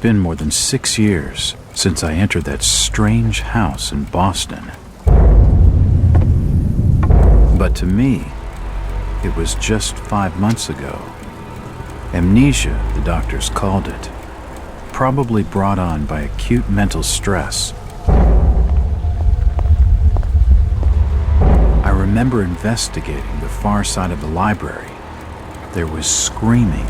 been more than 6 years since I entered that strange house in Boston. But to me, it was just 5 months ago. Amnesia, the doctors called it, probably brought on by acute mental stress. I remember investigating the far side of the library. There was screaming.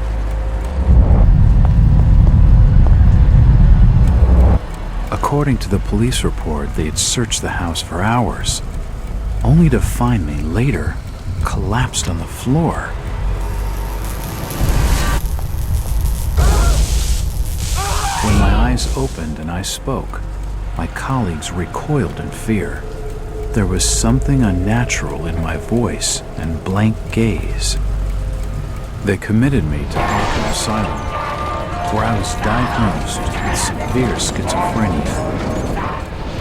According to the police report, they had searched the house for hours, only to find me later collapsed on the floor. When my eyes opened and I spoke, my colleagues recoiled in fear. There was something unnatural in my voice and blank gaze. They committed me to Arkham Asylum, where I was diagnosed with severe schizophrenia.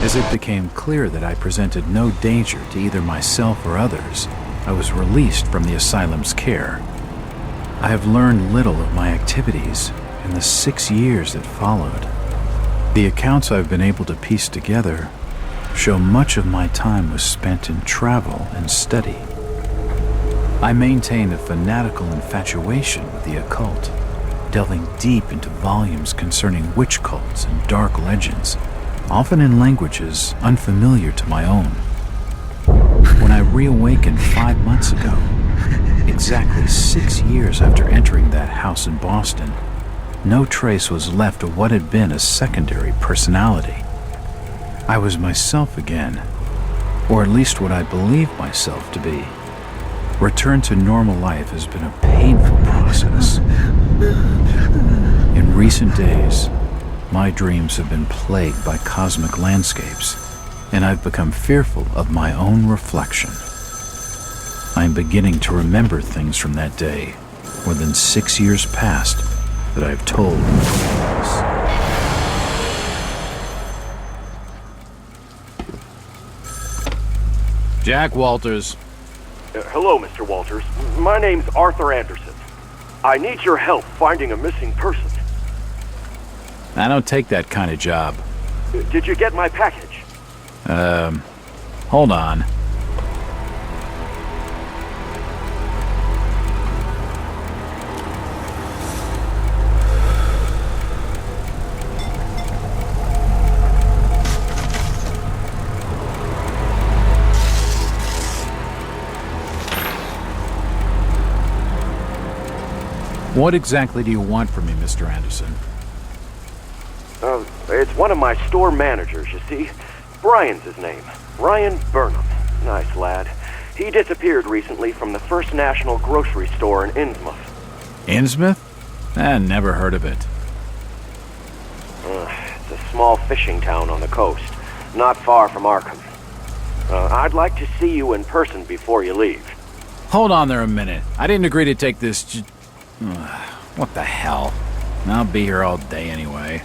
As it became clear that I presented no danger to either myself or others, I was released from the asylum's care. I have learned little of my activities in the 6 years that followed. The accounts I've been able to piece together show much of my time was spent in travel and study. I maintained a fanatical infatuation with the occult, delving deep into volumes concerning witch cults and dark legends, often in languages unfamiliar to my own. When I reawakened 5 months ago, exactly 6 years after entering that house in Boston, no trace was left of what had been a secondary personality. I was myself again, or at least what I believed myself to be. Return to normal life has been a painful process. In recent days, my dreams have been plagued by cosmic landscapes, and I've become fearful of my own reflection. I'm beginning to remember things from that day, more than 6 years past, that I've told no one else. Jack Walters. Hello, Mr. Walters. My name's Arthur Anderson. I need your help finding a missing person. I don't take that kind of job. Did you get my package? Hold on. What exactly do you want from me, Mr. Anderson? It's one of my store managers, you see. Brian's his name. Brian Burnham. Nice lad. He disappeared recently from the First National grocery store in Innsmouth. Insmouth? Never heard of it. It's a small fishing town on the coast, not far from Arkham. I'd like to see you in person before you leave. Hold on there a minute. I didn't agree to take this what the hell? I'll be here all day anyway.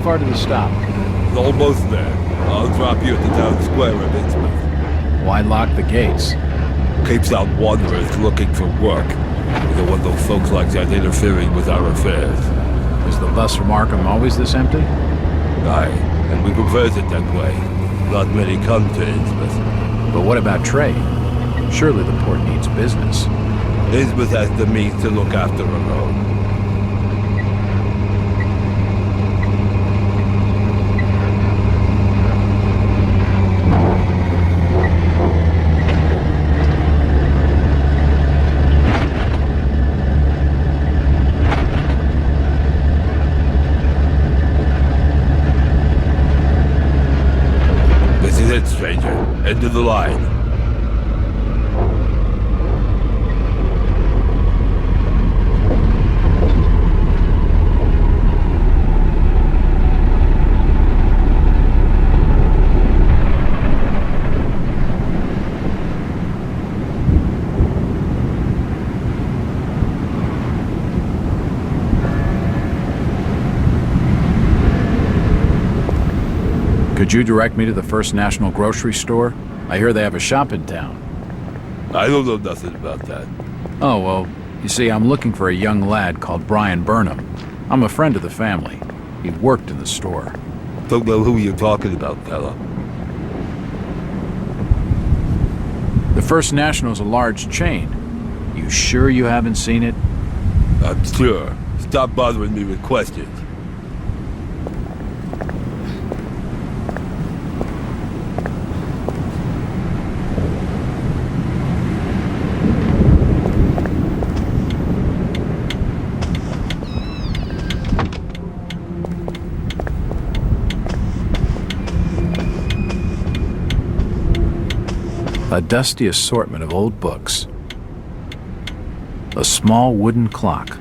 far to the stop? It's almost there. I'll drop you at the town square of Insmouth. Why lock the gates? Keeps out wanderers looking for work. We don't want those folks like that interfering with our affairs. Is the bus from Arkham always this empty? Aye, and we prefers it that way. Not many come to Innsmouth. But what about trade? Surely the port needs business. Innsmouth has the means to look after her own. This is it, stranger. End of the line. Could you direct me to the First National Grocery Store? I hear they have a shop in town. I don't know nothing about that. Oh, well, you see, I'm looking for a young lad called Brian Burnham. I'm a friend of the family. He worked in the store. Don't know who you're talking about, fella. The First National's a large chain. You sure you haven't seen it? I'm sure. Stop bothering me with questions. A dusty assortment of old books. A small wooden clock.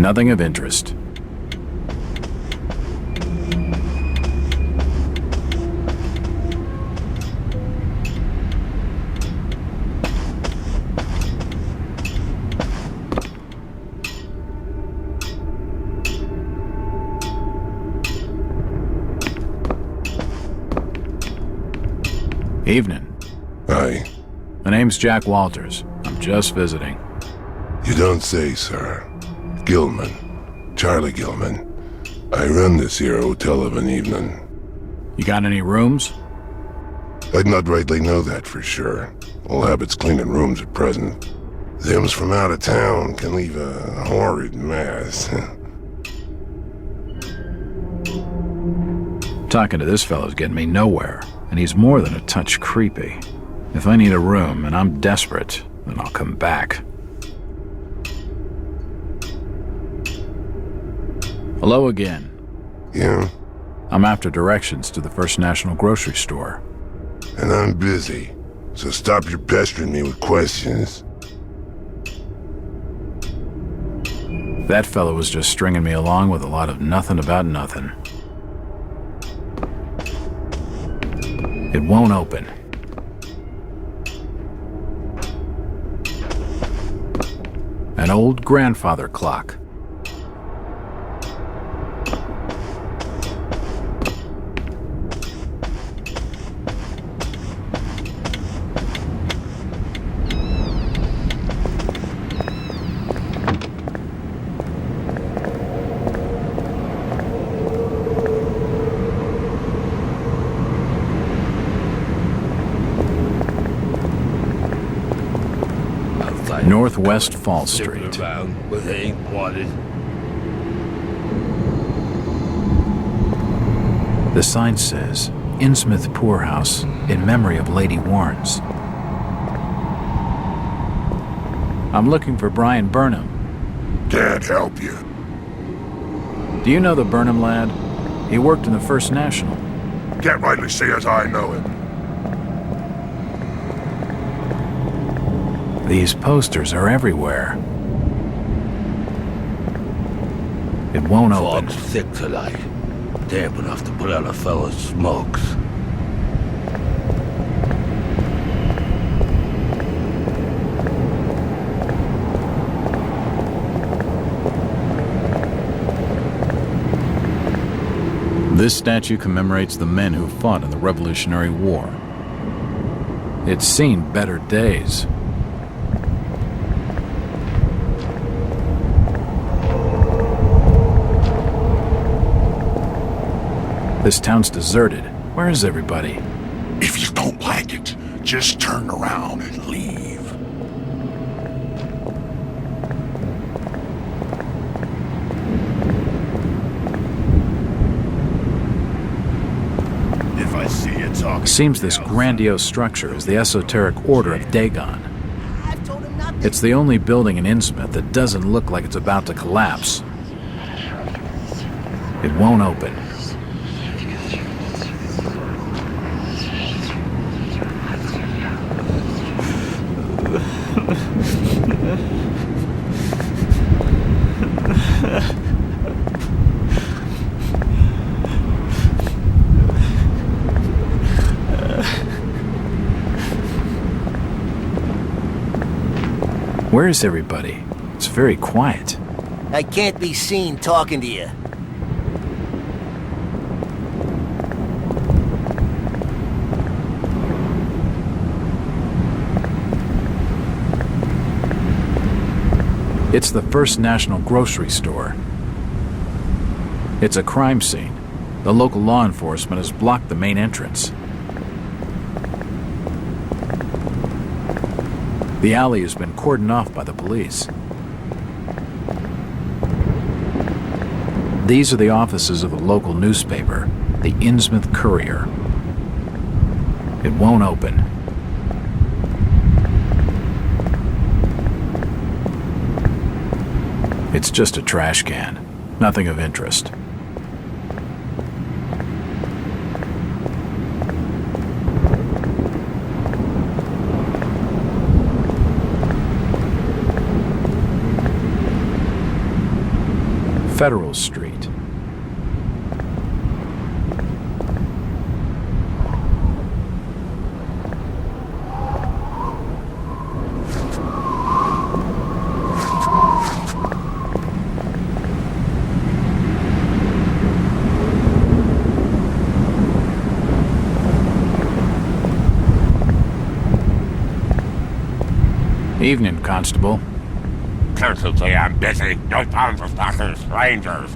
Nothing of interest. Evening. Hi. My name's Jack Walters. I'm just visiting. You don't say, sir. Gilman. Charlie Gilman. I run this here hotel of an evening. You got any rooms? I'd not rightly know that for sure. All habits cleaning rooms at present. Them's from out of town can leave a horrid mess. Talking to this fellow's getting me nowhere, and he's more than a touch creepy. If I need a room and I'm desperate, then I'll come back. Hello again. Yeah? I'm after directions to the First National grocery store. And I'm busy, so stop your pestering me with questions. That fellow was just stringing me along with a lot of nothing about nothing. It won't open. An old grandfather clock. Northwest Fall Street. Around where they ain't wanted. The sign says, Insmouth Poorhouse, in memory of Lady Warnes. I'm looking for Brian Burnham. Can't help you. Do you know the Burnham lad? He worked in the First National. Can't rightly say as I know him. These posters are everywhere. It won't open. Fog's thick tonight. Damp enough to put out a fella's smokes. This statue commemorates the men who fought in the Revolutionary War. It's seen better days. This town's deserted. Where is everybody? If you don't like it, just turn around and leave. If I see you talking... Seems this grandiose structure is the esoteric Order of Dagon. It's the only building in Innsmouth that doesn't look like it's about to collapse. It won't open. Where is everybody? It's very quiet. I can't be seen talking to you. It's the First National grocery store. It's a crime scene. The local law enforcement has blocked the main entrance. The alley has been cordoned off by the police. These are the offices of the local newspaper, the Innsmouth Courier. It won't open. It's just a trash can. Nothing of interest. Federal Street. Evening, Constable. Constantly, I'm busy. No time for fucking strangers.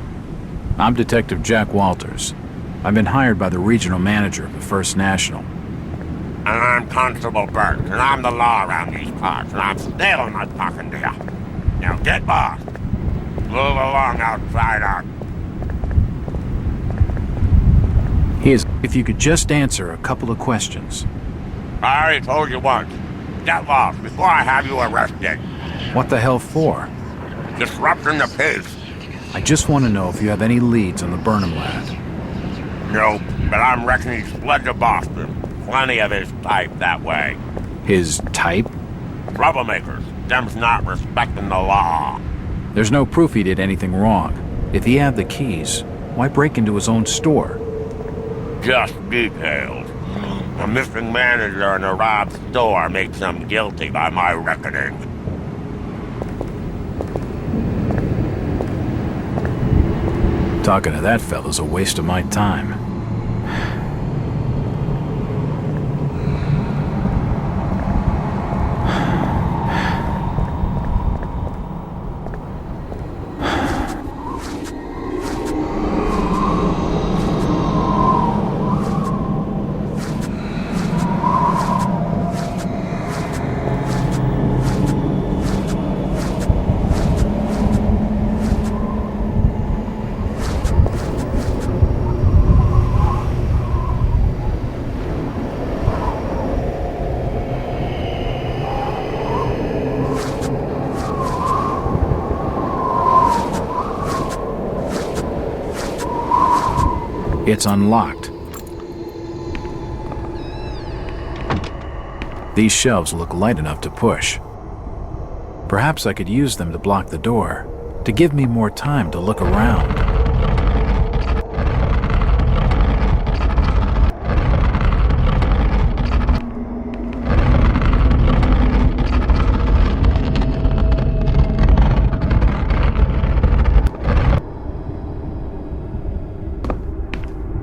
I'm Detective Jack Walters. I've been hired by the regional manager of the First National. And I'm Constable Burt, and I'm the law around these parts, and I'm still not talking to you. Now get lost. Move along, outsider. If you could just answer a couple of questions. I already told you once. Get lost before I have you arrested. What the hell for? Disrupting the peace. I just want to know if you have any leads on the Burnham lad. Nope, but I'm reckoning he's fled to Boston. Plenty of his type that way. His type? Troublemakers. Them's not respecting the law. There's no proof he did anything wrong. If he had the keys, why break into his own store? Just details. A missing manager in a robbed store makes him guilty by my reckoning. Talking to that fella's a waste of my time. It's unlocked. These shelves look light enough to push. Perhaps I could use them to block the door, to give me more time to look around.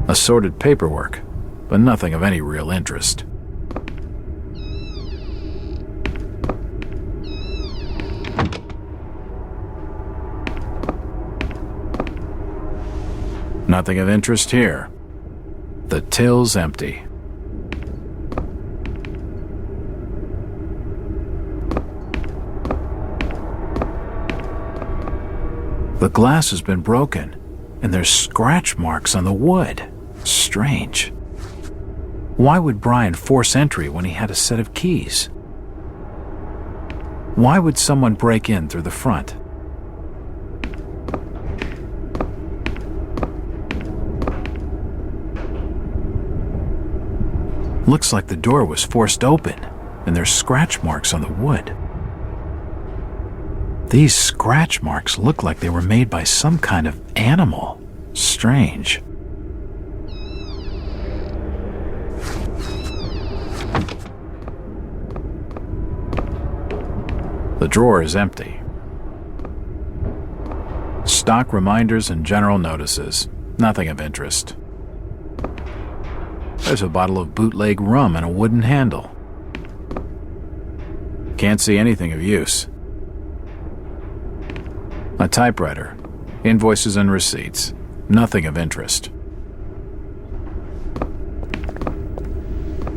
Assorted paperwork, but nothing of any real interest. Nothing of interest here. The till's empty. The glass has been broken, and there's scratch marks on the wood. Strange. Why would Brian force entry when he had a set of keys? Why would someone break in through the front? Looks like the door was forced open, and there's scratch marks on the wood. These scratch marks look like they were made by some kind of animal. Strange. The drawer is empty. Stock reminders and general notices. Nothing of interest. There's a bottle of bootleg rum and a wooden handle. Can't see anything of use. A typewriter. Invoices and receipts. Nothing of interest.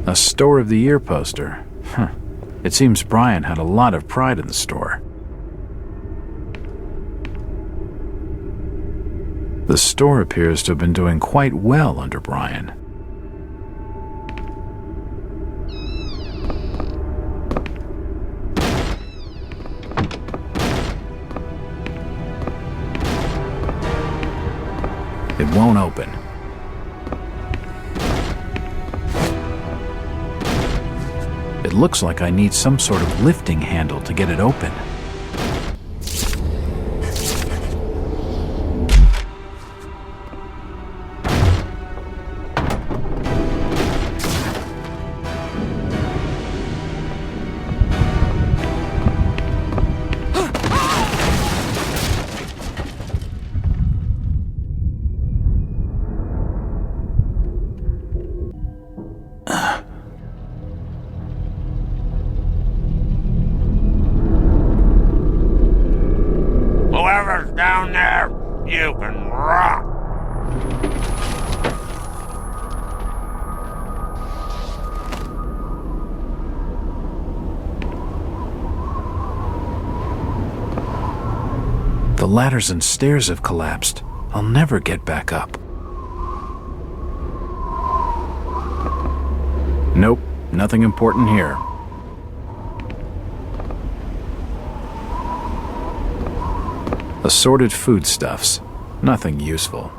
A Store of the Year poster. Huh. It seems Brian had a lot of pride in the store. The store appears to have been doing quite well under Brian. It won't open. It looks like I need some sort of lifting handle to get it open. down there, you can rot. The ladders and stairs have collapsed. I'll never get back up. Nope, nothing important here. Assorted foodstuffs. Nothing useful.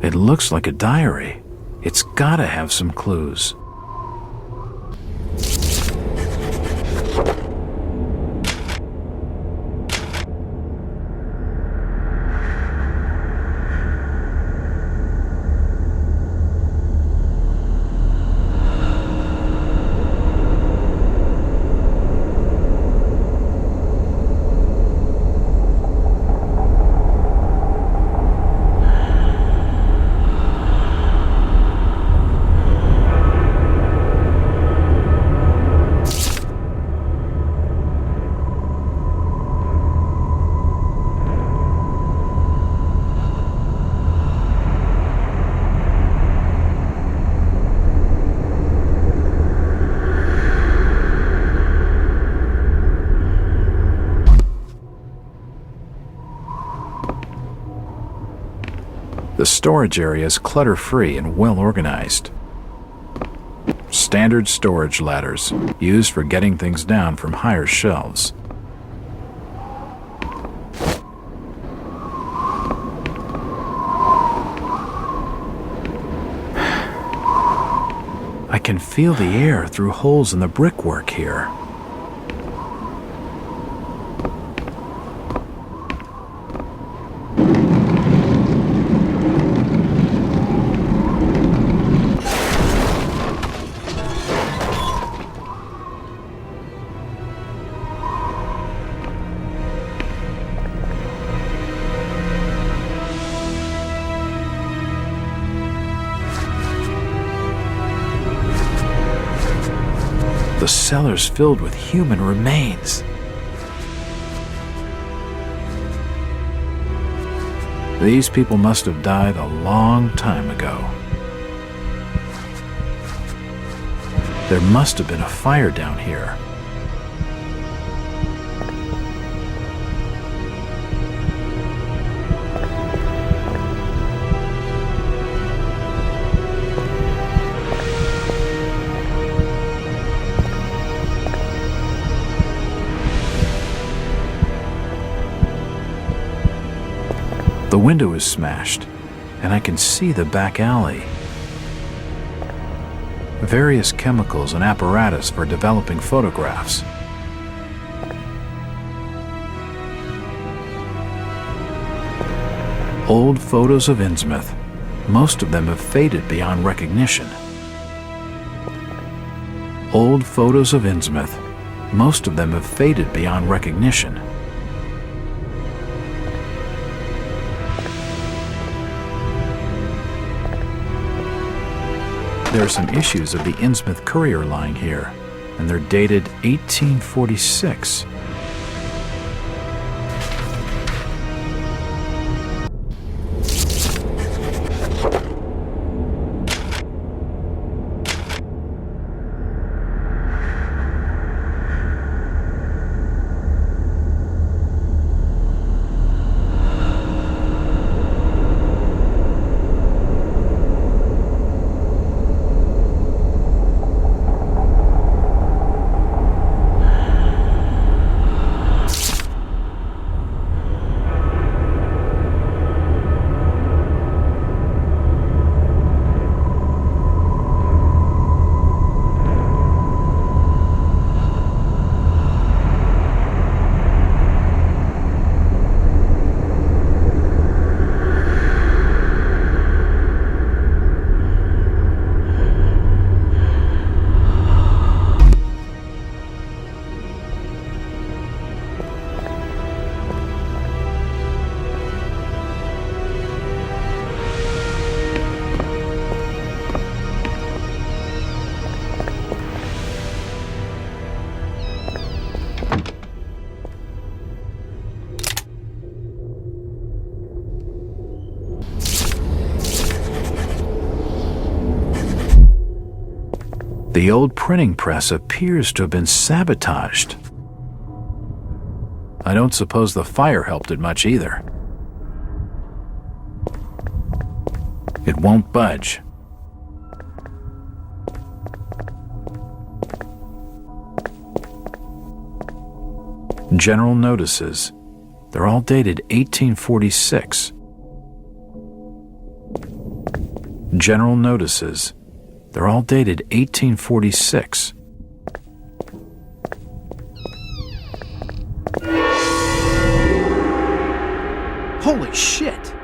It looks like a diary. It's gotta have some clues. The storage area is clutter-free and well-organized. Standard storage ladders, used for getting things down from higher shelves. I can feel the air through holes in the brickwork here. The cellar's filled with human remains. These people must have died a long time ago. There must have been a fire down here. The window is smashed, and I can see the back alley. Various chemicals and apparatus for developing photographs. Old photos of Insmouth. Most of them have faded beyond recognition. Old photos of Insmouth. Most of them have faded beyond recognition. There are some issues of the Innsmouth Courier lying here, and they're dated 1846. The old printing press appears to have been sabotaged. I don't suppose the fire helped it much either. It won't budge. General notices. They're all dated 1846. General notices. They're all dated 1846. Holy shit!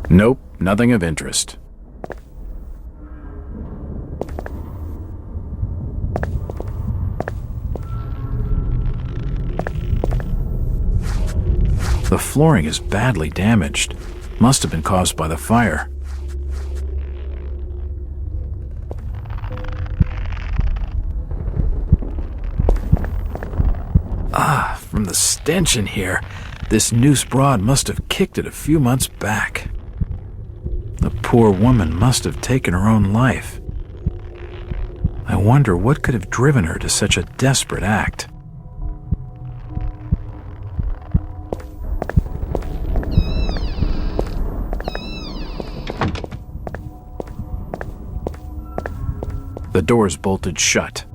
Nope, nothing of interest. The flooring is badly damaged. Must have been caused by the fire. From the stench in here, this noose broad must have kicked it a few months back. The poor woman must have taken her own life. I wonder what could have driven her to such a desperate act. The door's bolted shut.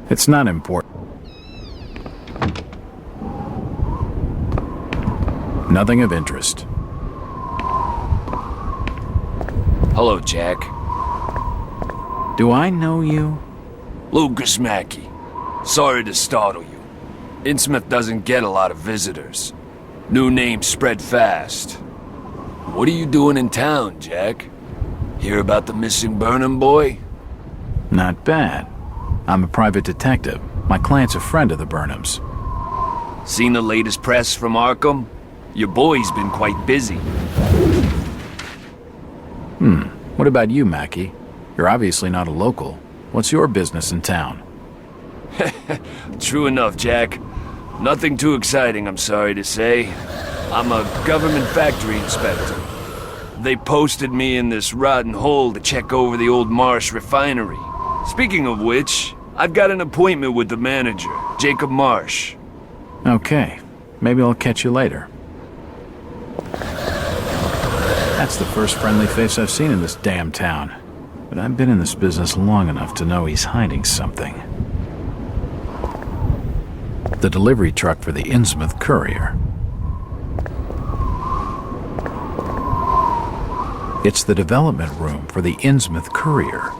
It's not important. Nothing of interest. Hello, Jack. Do I know you? Lucas Mackey. Sorry to startle you. Insmouth doesn't get a lot of visitors. New names spread fast. What are you doing in town, Jack? Hear about the missing Burnham boy? Not bad. I'm a private detective. My client's a friend of the Burnhams. Seen the latest press from Arkham? Your boy's been quite busy. What about you, Mackey? You're obviously not a local. What's your business in town? True enough, Jack. Nothing too exciting, I'm sorry to say. I'm a government factory inspector. They posted me in this rotten hole to check over the old Marsh refinery. Speaking of which, I've got an appointment with the manager, Jacob Marsh. Okay, maybe I'll catch you later. That's the first friendly face I've seen in this damn town. But I've been in this business long enough to know he's hiding something. The delivery truck for the Insmouth courier. It's the development room for the Insmouth courier.